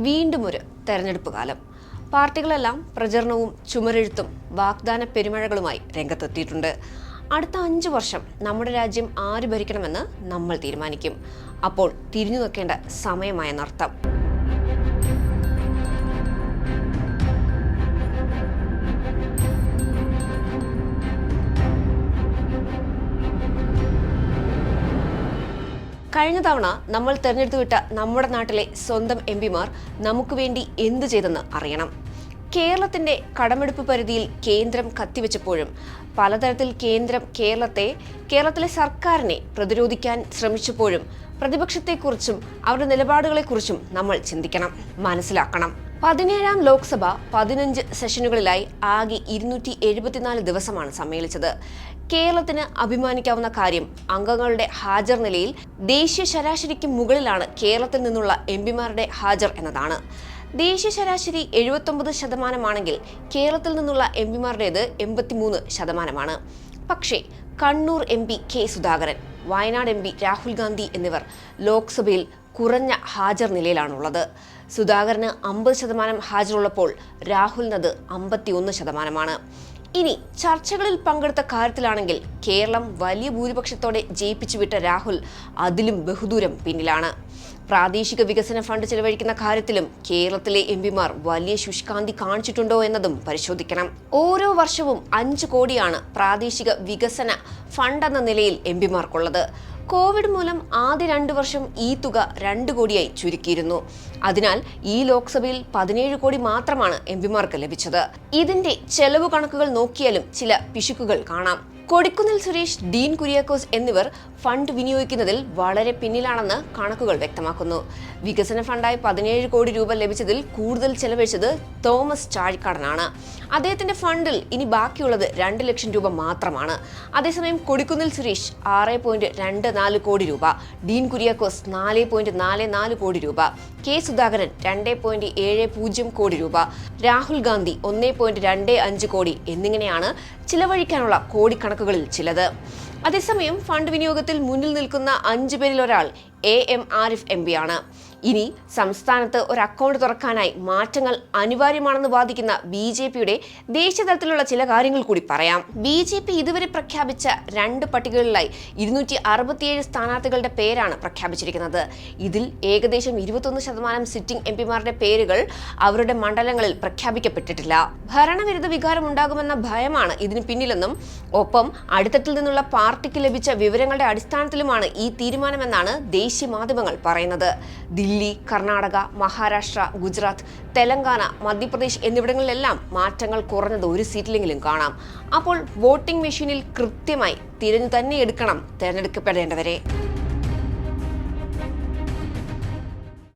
വീണ്ടും ഒരു തെരഞ്ഞെടുപ്പ് കാലം. പാർട്ടികളെല്ലാം പ്രചരണവും ചുമരെഴുത്തും വാഗ്ദാന പെരുമഴകളുമായി രംഗത്തെത്തിയിട്ടുണ്ട്. അടുത്ത 5 വർഷം നമ്മുടെ രാജ്യം ആര് ഭരിക്കണമെന്ന് നമ്മൾ തീരുമാനിക്കും. അപ്പോൾ തിരിഞ്ഞു നോക്കേണ്ട സമയമായെന്നർത്ഥം. കഴിഞ്ഞ തവണ നമ്മൾ തെരഞ്ഞെടുത്തു വിട്ട നമ്മുടെ നാട്ടിലെ സ്വന്തം എംപിമാർ നമുക്ക് വേണ്ടി എന്തു ചെയ്തെന്ന് അറിയണം. കേരളത്തിന്റെ കടമെടുപ്പ് പരിധിയിൽ കേന്ദ്രം കത്തിവെച്ചപ്പോഴും പലതരത്തിൽ കേന്ദ്രം കേരളത്തിലെ സർക്കാരിനെ പ്രതിരോധിക്കാൻ ശ്രമിച്ചപ്പോഴും പ്രതിപക്ഷത്തെക്കുറിച്ചും അവരുടെ നിലപാടുകളെക്കുറിച്ചും നമ്മൾ ചിന്തിക്കണം, മനസ്സിലാക്കണം. 17ാം ലോക്സഭ 15 സെഷനുകളിലായി ആകെ 274 ദിവസമാണ് സമ്മേളിച്ചത്. കേരളത്തിന് അഭിമാനിക്കാവുന്ന കാര്യം അംഗങ്ങളുടെ ഹാജർ നിലയിൽ ദേശീയ ശരാശരിക്ക് മുകളിലാണ് കേരളത്തിൽ നിന്നുള്ള എംപിമാരുടെ ഹാജർ എന്നതാണ്. ദേശീയ ശരാശരി 79% കേരളത്തിൽ നിന്നുള്ള എംപിമാരുടേത് 83%. പക്ഷേ Kannur MP K Sudhakaran, Wayanad MP Rahul Gandhi എന്നിവർ ലോക്സഭയിൽ കുറഞ്ഞ ഹാജർ നിലയിലാണുള്ളത്. സുധാകരന് 50% ഹാജറുള്ളപ്പോൾ രാഹുലിനത് 51%. ഇനി ചർച്ചകളിൽ പങ്കെടുത്ത കാര്യത്തിലാണെങ്കിൽ കേരളം വലിയ ഭൂരിപക്ഷത്തോടെ ജയിപ്പിച്ചുവിട്ട രാഹുൽ അതിലും ബഹുദൂരം പിന്നിലാണ്. പ്രാദേശിക വികസന ഫണ്ട് ചെലവഴിക്കുന്ന കാര്യത്തിലും കേരളത്തിലെ എംപിമാർ വലിയ ശുഷ്കാന്തി കാണിച്ചിട്ടുണ്ടോ എന്നതും പരിശോധിക്കണം. ഓരോ വർഷവും 5 കോടിയാണ് പ്രാദേശിക വികസന ഫണ്ട് എന്ന നിലയിൽ എംപിമാർക്കുള്ളത്. കോവിഡ് മൂലം ആദ്യ 2 വർഷം ഈ തുക 2 കോടിയായി ചുരുക്കിയിരുന്നു. അതിനാൽ ഈ ലോക്സഭയിൽ 17 കോടി മാത്രമാണ് എംപിമാർക്ക് ലഭിച്ചത്. ഇതിന്റെ ചെലവ് കണക്കുകൾ നോക്കിയാലും ചില പിശുക്കുകൾ കാണാം. കൊടിക്കുന്നിൽ സുരേഷ്, ഡീൻ കുര്യാക്കോസ് എന്നിവർ ഫണ്ട് വിനിയോഗിക്കുന്നതിൽ വളരെ പിന്നിലാണെന്ന് കണക്കുകൾ വ്യക്തമാക്കുന്നു. വികസന ഫണ്ടായി 17 കോടി രൂപ ലഭിച്ചതിൽ കൂടുതൽ ചെലവഴിച്ചത് തോമസ് ചാഴിക്കാടനാണ്. അദ്ദേഹത്തിന്റെ ഫണ്ടിൽ ഇനി ബാക്കിയുള്ളത് 2 ലക്ഷം രൂപ മാത്രമാണ്. അതേസമയം കൊടിക്കുന്നിൽ സുരേഷ് 6.24 കോടി രൂപ, ഡീൻ കുര്യാക്കോസ് 4.44 കോടി രൂപ, കെ സുധാകരൻ 2.70 കോടി രൂപ, രാഹുൽ ഗാന്ധി 1.25 കോടി എന്നിങ്ങനെയാണ് ചിലവഴിക്കാനുള്ള കോടിക്കണക്കുകളിൽ ചിലത്. അതേസമയം ഫണ്ട് വിനിയോഗത്തിൽ മുന്നിൽ നിൽക്കുന്ന 5 പേരിൽ ഒരാൾ AM ആരിഫ് MP ആണ്. ഇനി സംസ്ഥാനത്ത് ഒരു അക്കൗണ്ട് തുറക്കാനായി മാറ്റങ്ങൾ അനിവാര്യമാണെന്ന് വാദിക്കുന്ന BJPയുടെ ദേശീയ തലത്തിലുള്ള ചില കാര്യങ്ങൾ കൂടി പറയാം. BJP ഇതുവരെ പ്രഖ്യാപിച്ച 2 പട്ടികകളിലായി 267 സ്ഥാനാർത്ഥികളുടെ പേരാണ് പ്രഖ്യാപിച്ചിരിക്കുന്നത്. ഇതിൽ ഏകദേശം 21% സിറ്റിംഗ് എംപിമാരുടെ പേരുകൾ അവരുടെ മണ്ഡലങ്ങളിൽ പ്രഖ്യാപിക്കപ്പെട്ടിട്ടില്ല. ഭരണവിരുദ്ധ വികാരം ഉണ്ടാകുമെന്ന ഭയമാണ് ഇതിന് പിന്നിലെന്നും ഒപ്പം അടിത്തട്ടിൽ നിന്നുള്ള പാർട്ടിക്ക് ലഭിച്ച വിവരങ്ങളുടെ അടിസ്ഥാനത്തിലുമാണ് ഈ തീരുമാനമെന്നാണ് ദേശീയ മാധ്യമങ്ങൾ പറയുന്നത്. ദില്ലി, കർണാടക, മഹാരാഷ്ട്ര, ഗുജറാത്ത്, തെലങ്കാന, മധ്യപ്രദേശ് എന്നിവിടങ്ങളിലെല്ലാം മാറ്റങ്ങൾ കുറഞ്ഞത് 1 സീറ്റിലെങ്കിലും കാണാം. അപ്പോൾ വോട്ടിംഗ് മെഷീനിൽ കൃത്യമായി തിരഞ്ഞു തന്നെ എടുക്കണം തെരഞ്ഞെടുക്കപ്പെടേണ്ടവരെ.